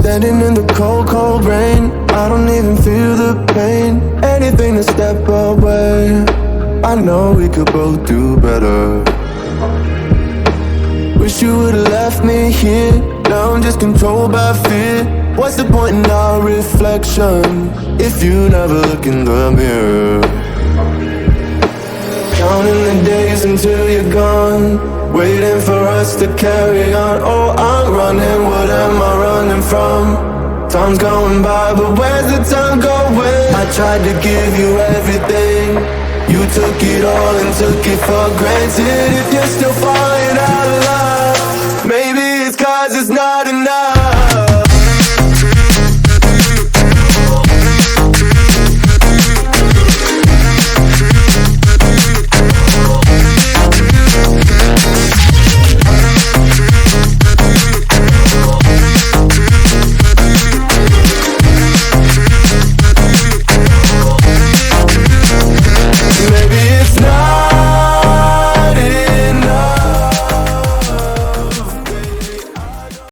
Standing in the cold, cold rain, I don't even feel the pain. Anything to step away, I know we could both do better. Wish you would've left me here, now I'm just controlled by fear. What's the point in our reflection, if you never look in the mirror? Counting the days until you're gone, waiting for us to carry on. Oh, I'm running, what am I running from? Time's going by, but where's the time going? I tried to give you everything, you took it all and took it for granted. If you're still falling out of love, maybe it's 'cause it's not enough.